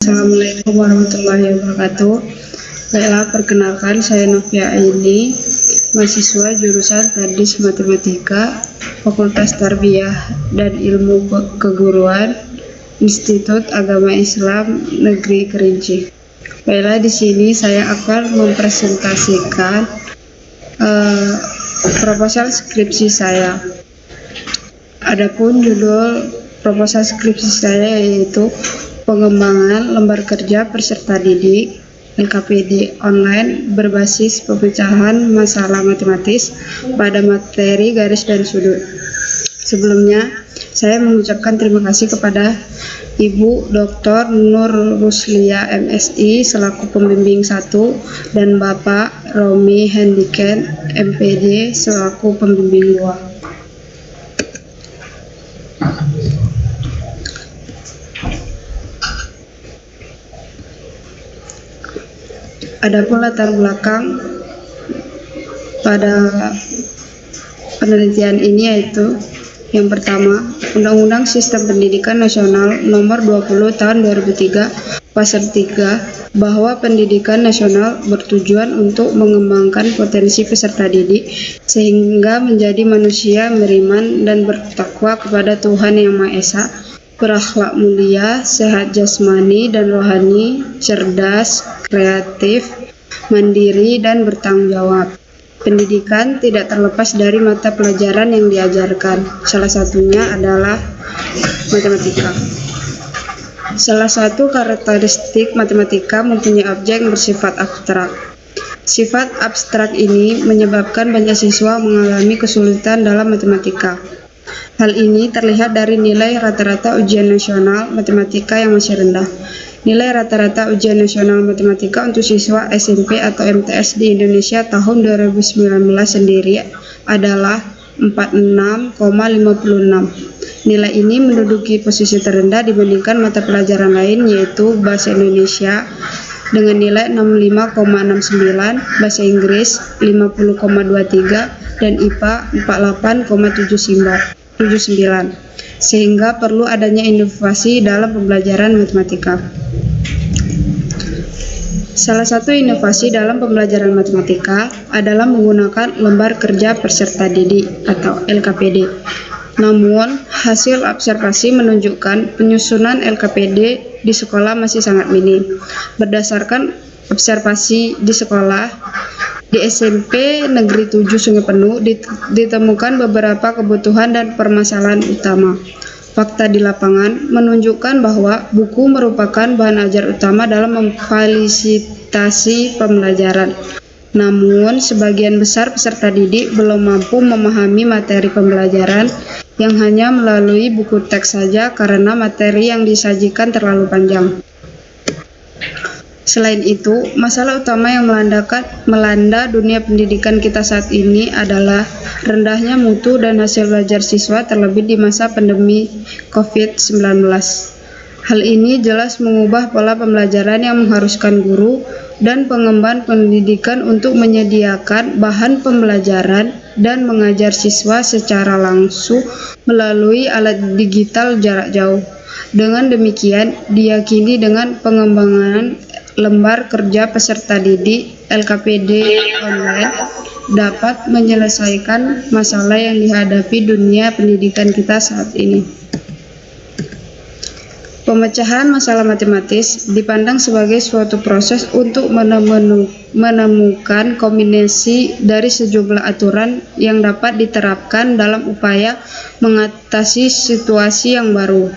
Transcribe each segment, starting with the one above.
Assalamualaikum warahmatullahi wabarakatuh. Baiklah, perkenalkan saya Novia Aini, mahasiswa jurusan Tadris Matematika, Fakultas Tarbiyah dan Ilmu Keguruan, Institut Agama Islam Negeri Kerinci. Baiklah, di sini saya akan mempresentasikan proposal skripsi saya. Adapun judul proposal skripsi saya yaitu pengembangan lembar kerja peserta didik LKPD online berbasis pemecahan masalah matematis pada materi garis dan sudut. Sebelumnya, saya mengucapkan terima kasih kepada Ibu Dr. Nur Ruslia MSI selaku pembimbing 1 dan Bapak Romi Hendiken MPD selaku pembimbing 2. Adapun latar belakang pada penelitian ini yaitu yang pertama, Undang-Undang Sistem Pendidikan Nasional Nomor 20 Tahun 2003 Pasal 3 bahwa pendidikan nasional bertujuan untuk mengembangkan potensi peserta didik sehingga menjadi manusia beriman dan bertakwa kepada Tuhan Yang Maha Esa, berakhlak mulia, sehat jasmani dan rohani, cerdas, kreatif, mandiri, dan bertanggung jawab. Pendidikan tidak terlepas dari mata pelajaran yang diajarkan. Salah satunya adalah matematika. Salah satu karakteristik matematika mempunyai objek yang bersifat abstrak. Sifat abstrak ini menyebabkan banyak siswa mengalami kesulitan dalam matematika. Hal ini terlihat dari nilai rata-rata ujian nasional matematika yang masih rendah. Nilai rata-rata ujian nasional matematika untuk siswa SMP atau MTS di Indonesia tahun 2019 sendiri adalah 46,56. Nilai ini menduduki posisi terendah dibandingkan mata pelajaran lain yaitu Bahasa Indonesia dengan nilai 65,69, Bahasa Inggris 50,23, dan IPA 48,79. Sehingga perlu adanya inovasi dalam pembelajaran matematika. Salah satu inovasi dalam pembelajaran matematika adalah menggunakan lembar kerja peserta didik atau LKPD. Namun, hasil observasi menunjukkan penyusunan LKPD di sekolah masih sangat minim. Berdasarkan observasi di sekolah, di SMP Negeri 7 Sungai Penuh ditemukan beberapa kebutuhan dan permasalahan utama. Fakta di lapangan menunjukkan bahwa buku merupakan bahan ajar utama dalam memfasilitasi pembelajaran. Namun, sebagian besar peserta didik belum mampu memahami materi pembelajaran yang hanya melalui buku teks saja karena materi yang disajikan terlalu panjang. Selain itu, masalah utama yang melanda dunia pendidikan kita saat ini adalah rendahnya mutu dan hasil belajar siswa terlebih di masa pandemi COVID-19. Hal ini jelas mengubah pola pembelajaran yang mengharuskan guru dan pengemban pendidikan untuk menyediakan bahan pembelajaran dan mengajar siswa secara langsung melalui alat digital jarak jauh. Dengan demikian, diyakini dengan pengembangan lembar kerja peserta didik LKPD online dapat menyelesaikan masalah yang dihadapi dunia pendidikan kita saat ini. Pemecahan masalah matematis dipandang sebagai suatu proses untuk menemukan kombinasi dari sejumlah aturan yang dapat diterapkan dalam upaya mengatasi situasi yang baru.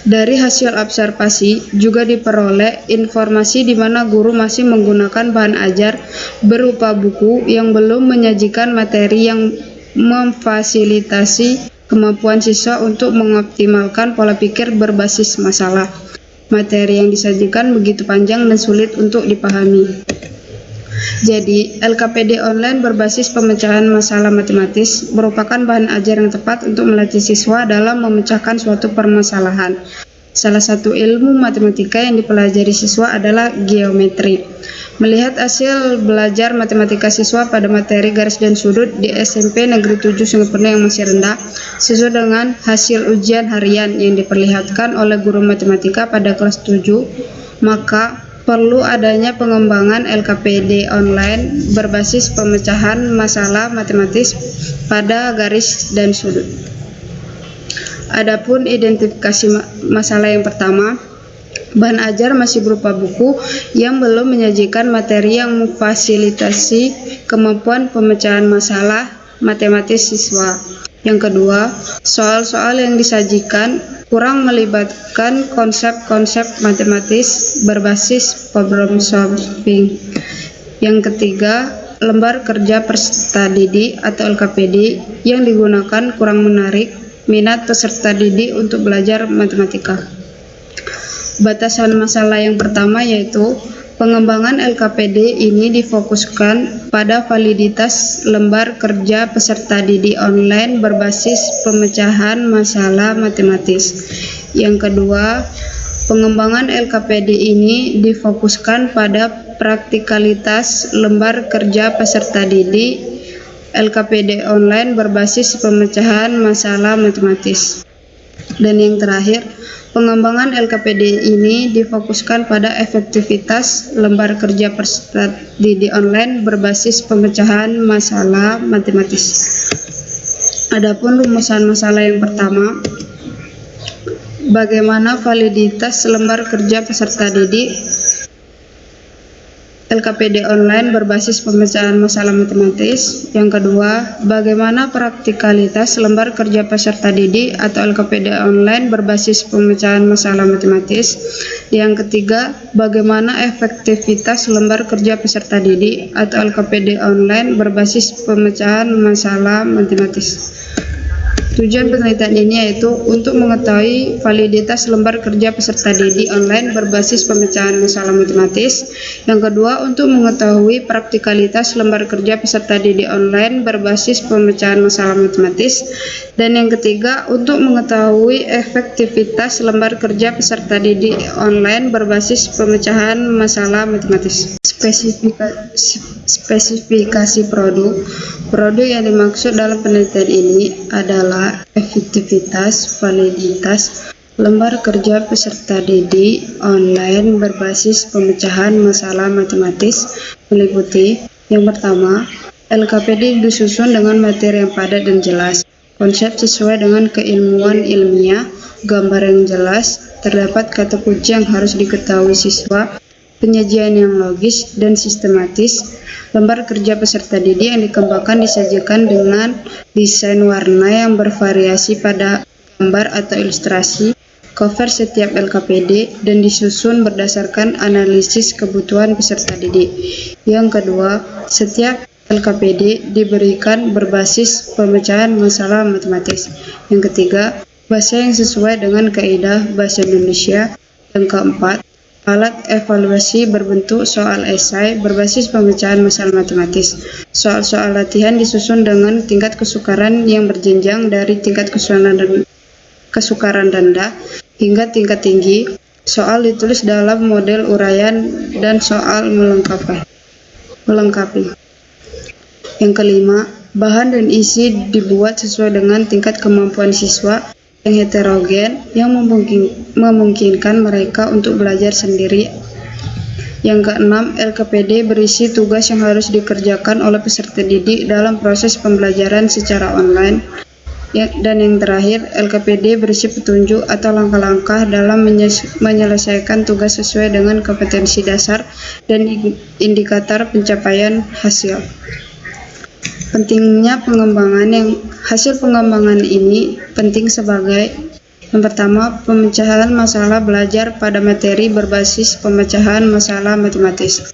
Dari hasil observasi juga diperoleh informasi di mana guru masih menggunakan bahan ajar berupa buku yang belum menyajikan materi yang memfasilitasi kemampuan siswa untuk mengoptimalkan pola pikir berbasis masalah. Materi yang disajikan begitu panjang dan sulit untuk dipahami. Jadi, LKPD online berbasis pemecahan masalah matematis merupakan bahan ajar yang tepat untuk melatih siswa dalam memecahkan suatu permasalahan. Salah satu ilmu matematika yang dipelajari siswa adalah geometri. Melihat hasil belajar matematika siswa pada materi garis dan sudut di SMP Negeri 7 Sungai Purna yang masih rendah, sesuai dengan hasil ujian harian yang diperlihatkan oleh guru matematika pada kelas 7, maka perlu adanya pengembangan LKPD online berbasis pemecahan masalah matematis pada garis dan sudut. Adapun identifikasi masalah yang pertama, bahan ajar masih berupa buku yang belum menyajikan materi yang memfasilitasi kemampuan pemecahan masalah matematis siswa. Yang kedua, soal-soal yang disajikan kurang melibatkan konsep-konsep matematis berbasis problem solving. Yang ketiga, lembar kerja peserta didik atau LKPD yang digunakan kurang menarik minat peserta didik untuk belajar matematika. Batasan masalah yang pertama yaitu pengembangan LKPD ini difokuskan pada validitas lembar kerja peserta didik online berbasis pemecahan masalah matematis. Yang kedua, pengembangan LKPD ini difokuskan pada praktikalitas lembar kerja peserta didik LKPD online berbasis pemecahan masalah matematis. Dan yang terakhir, pengembangan LKPD ini difokuskan pada efektivitas lembar kerja peserta didik online berbasis pemecahan masalah matematis. Adapun rumusan masalah yang pertama, bagaimana validitas lembar kerja peserta didik LKPD online berbasis pemecahan masalah matematis. Yang kedua, bagaimana praktikalitas lembar kerja peserta didik atau LKPD online berbasis pemecahan masalah matematis. Yang ketiga, bagaimana efektivitas lembar kerja peserta didik atau LKPD online berbasis pemecahan masalah matematis. Tujuan penelitian ini yaitu untuk mengetahui validitas lembar kerja peserta didik online berbasis pemecahan masalah matematis. Yang kedua, untuk mengetahui praktikalitas lembar kerja peserta didik online berbasis pemecahan masalah matematis. Dan yang ketiga, untuk mengetahui efektivitas lembar kerja peserta didik online berbasis pemecahan masalah matematis. Spesifikasi produk yang dimaksud dalam penelitian ini adalah efektivitas, validitas lembar kerja peserta didik online berbasis pemecahan masalah matematis meliputi yang pertama, LKPD disusun dengan materi yang padat dan jelas, konsep sesuai dengan keilmuan ilmiah, gambar yang jelas, terdapat kata kunci yang harus diketahui siswa, penyajian yang logis dan sistematis. Lembar kerja peserta didik yang dikembangkan disajikan dengan desain warna yang bervariasi pada gambar atau ilustrasi, cover setiap LKPD, dan disusun berdasarkan analisis kebutuhan peserta didik. Yang kedua, setiap LKPD diberikan berbasis pemecahan masalah matematis. Yang ketiga, bahasa yang sesuai dengan kaidah bahasa Indonesia. Yang keempat, alat evaluasi berbentuk soal esai berbasis pemecahan masalah matematis. Soal-soal latihan disusun dengan tingkat kesukaran yang berjenjang dari tingkat kesukaran rendah hingga tingkat tinggi. Soal ditulis dalam model uraian dan soal melengkapi. Yang kelima, bahan dan isi dibuat sesuai dengan tingkat kemampuan siswa yang heterogen yang memungkinkan mereka untuk belajar sendiri. Yang keenam, LKPD berisi tugas yang harus dikerjakan oleh peserta didik dalam proses pembelajaran secara online. Dan yang terakhir, LKPD berisi petunjuk atau langkah-langkah dalam menyelesaikan tugas sesuai dengan kompetensi dasar dan indikator pencapaian hasil. Pentingnya hasil pengembangan ini penting sebagai yang pertama, pemecahan masalah belajar pada materi berbasis pemecahan masalah matematis.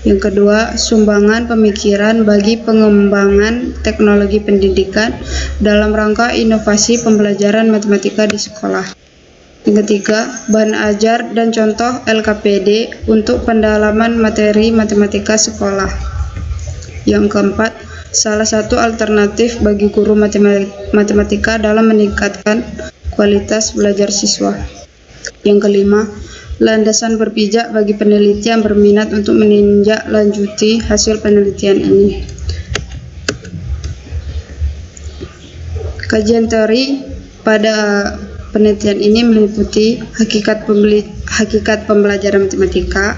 Yang kedua, sumbangan pemikiran bagi pengembangan teknologi pendidikan dalam rangka inovasi pembelajaran matematika di sekolah. Yang ketiga, bahan ajar dan contoh LKPD untuk pendalaman materi matematika sekolah. Yang keempat, salah satu alternatif bagi guru matematika dalam meningkatkan kualitas belajar siswa. Yang kelima, landasan berpijak bagi peneliti yang berminat untuk menindaklanjuti hasil penelitian ini. Kajian teori pada penelitian ini meliputi hakikat pembelajaran matematika.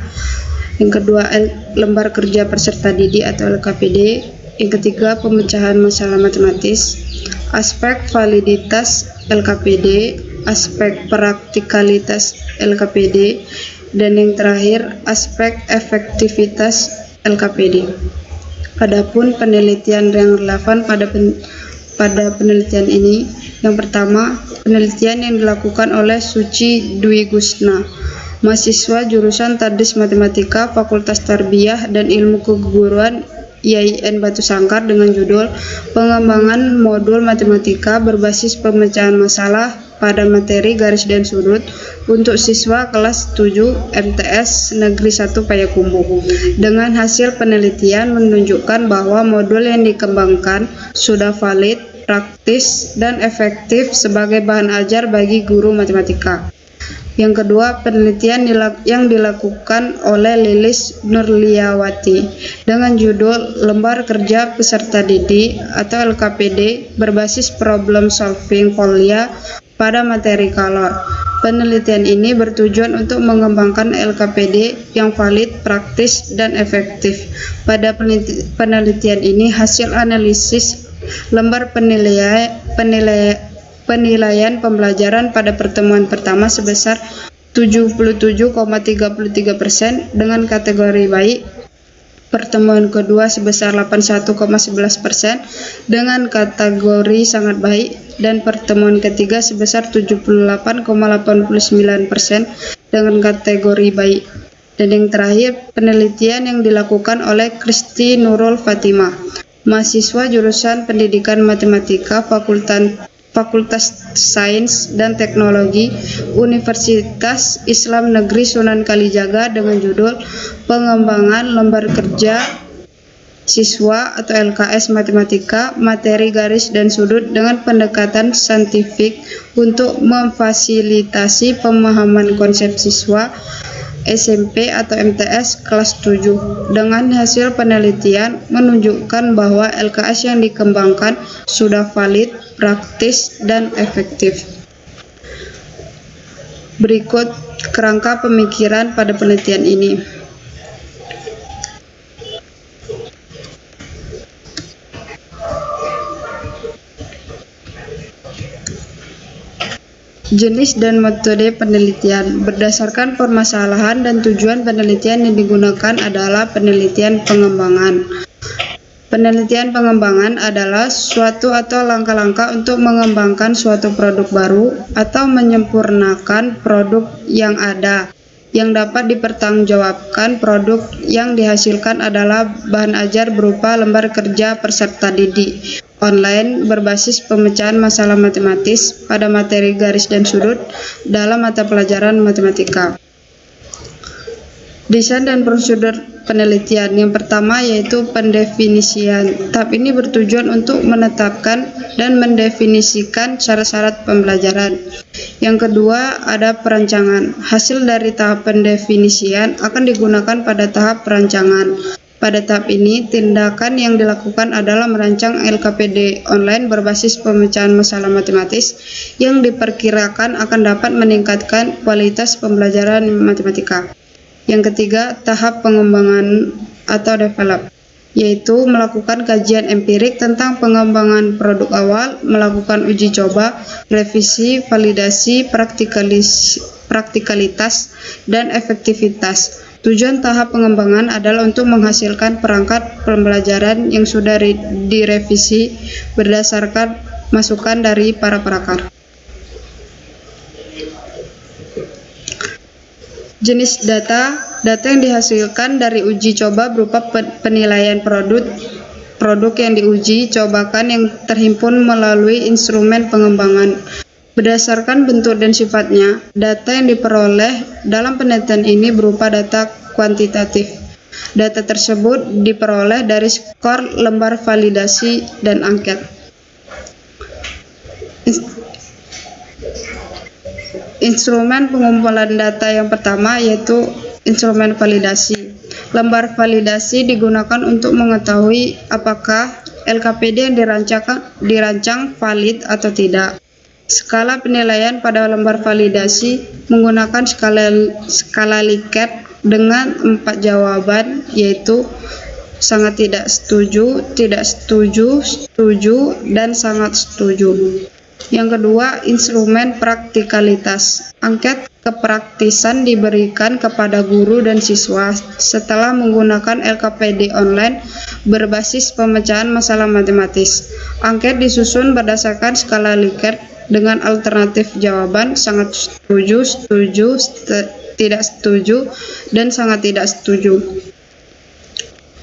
Yang kedua, lembar kerja peserta didik atau LKPD. Yang ketiga, pemecahan masalah matematis, aspek validitas LKPD, aspek praktikalitas LKPD, dan yang terakhir, aspek efektivitas LKPD. Adapun penelitian yang relevan pada penelitian ini, yang pertama, penelitian yang dilakukan oleh Suci Dwi Gusna, mahasiswa jurusan Tadris Matematika Fakultas Tarbiyah dan Ilmu Keguruan IAIN Batu Sangkar dengan judul Pengembangan Modul Matematika berbasis pemecahan masalah pada materi garis dan sudut untuk siswa kelas 7 MTS Negeri 1 Payakumbuh. Dengan hasil penelitian menunjukkan bahwa modul yang dikembangkan sudah valid, praktis, dan efektif sebagai bahan ajar bagi guru matematika. Yang kedua, penelitian yang dilakukan oleh Lilis Nurliawati dengan judul Lembar Kerja Peserta Didik atau LKPD berbasis Problem Solving Polia pada materi Kalor. Penelitian ini bertujuan untuk mengembangkan LKPD yang valid, praktis, dan efektif. Pada penelitian ini, hasil analisis lembar penilaian pembelajaran pada pertemuan pertama sebesar 77,33% dengan kategori baik, pertemuan kedua sebesar 81,11% dengan kategori sangat baik, dan pertemuan ketiga sebesar 78,89% dengan kategori baik. Dan yang terakhir, penelitian yang dilakukan oleh Kristi Nurul Fatimah, mahasiswa jurusan Pendidikan Matematika Fakultas Sains dan Teknologi Universitas Islam Negeri Sunan Kalijaga dengan judul Pengembangan Lembar Kerja Siswa atau LKS Matematika Materi Garis dan Sudut dengan pendekatan saintifik untuk memfasilitasi pemahaman konsep siswa SMP atau MTS kelas 7. Dengan hasil penelitian menunjukkan bahwa LKS yang dikembangkan sudah valid, praktis, dan efektif. Berikut kerangka pemikiran pada penelitian ini. Jenis dan metode penelitian. Berdasarkan permasalahan dan tujuan penelitian yang digunakan adalah penelitian pengembangan. Penelitian pengembangan adalah suatu atau langkah-langkah untuk mengembangkan suatu produk baru atau menyempurnakan produk yang ada, yang dapat dipertanggungjawabkan. Produk yang dihasilkan adalah bahan ajar berupa lembar kerja peserta didik online berbasis pemecahan masalah matematis pada materi garis dan sudut dalam mata pelajaran matematika. Desain dan prosedur penelitian. Yang pertama yaitu pendefinisian. Tahap ini bertujuan untuk menetapkan dan mendefinisikan syarat-syarat pembelajaran. Yang kedua ada perancangan. Hasil dari tahap pendefinisian akan digunakan pada tahap perancangan. Pada tahap ini, tindakan yang dilakukan adalah merancang LKPD online berbasis pemecahan masalah matematis yang diperkirakan akan dapat meningkatkan kualitas pembelajaran matematika. Yang ketiga, tahap pengembangan atau develop, yaitu melakukan kajian empirik tentang pengembangan produk awal, melakukan uji coba, revisi, validasi, praktikalitas, dan efektivitas. Tujuan tahap pengembangan adalah untuk menghasilkan perangkat pembelajaran yang sudah direvisi berdasarkan masukan dari para pakar. Jenis data yang dihasilkan dari uji coba berupa penilaian produk yang diuji cobakan yang terhimpun melalui instrumen pengembangan. Berdasarkan bentuk dan sifatnya, data yang diperoleh dalam penelitian ini berupa data kuantitatif. Data tersebut diperoleh dari skor lembar validasi dan angket. Instrumen pengumpulan data yang pertama yaitu instrumen validasi. Lembar validasi digunakan untuk mengetahui apakah LKPD yang dirancang valid atau tidak. Skala penilaian pada lembar validasi menggunakan skala Likert dengan 4 jawaban, yaitu sangat tidak setuju, setuju, dan sangat setuju. Yang kedua, instrumen praktikalitas. Angket kepraktisan diberikan kepada guru dan siswa setelah menggunakan LKPD online berbasis pemecahan masalah matematis. Angket disusun berdasarkan skala Likert dengan alternatif jawaban sangat setuju, tidak setuju, dan sangat tidak setuju.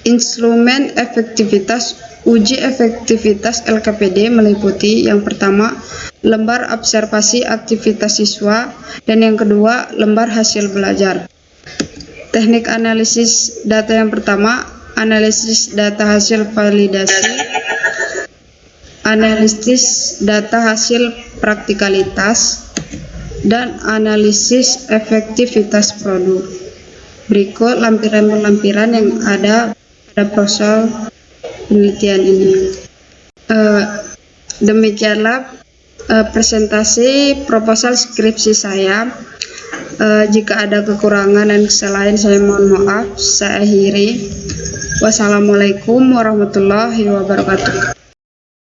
Instrumen efektivitas. Uji efektivitas LKPD meliputi yang pertama, lembar observasi aktivitas siswa, dan yang kedua, lembar hasil belajar. Teknik analisis data yang pertama, analisis data hasil validasi, analisis data hasil praktikalitas, dan analisis efektivitas produk. Berikut lampiran-lampiran yang ada pada proses penelitian ini. Demikianlah presentasi proposal skripsi saya. Jika ada kekurangan dan kesalahan, saya mohon maaf. Saya akhiri. Wassalamualaikum warahmatullahi wabarakatuh.